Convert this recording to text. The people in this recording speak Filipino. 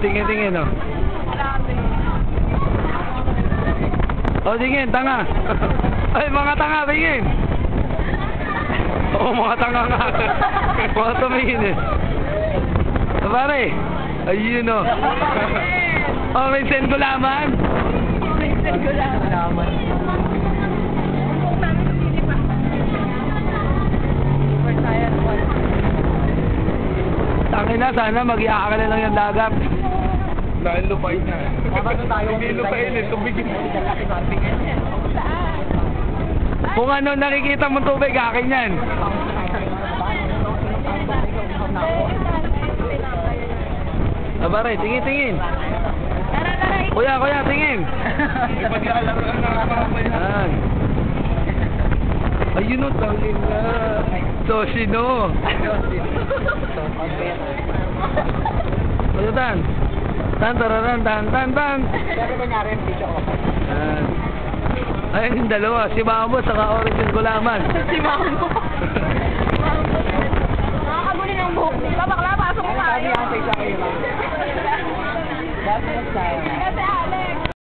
tingin, oh. Oh, tingin, tanga. Ay, mga tanga, tingin. Oo, mga tanga nga. Mga tumingin, eh. Pare, ayun, oh. Oh, may send gulaman. May gulaman. Tangin na, sana mag-iakala lang yung dagat. Dahil lupain na. Hindi lupain eh, tubigin mo. Kung ano nakikita mong tubig, akin yan. Pare, tingin. Kuya, tingin. Yan. Ayun o, tangin na. Toshino. Ano tan? Tararan. Ayun yung dalawa. Si Mamo saka Orange yung gulaman. Si Mamo.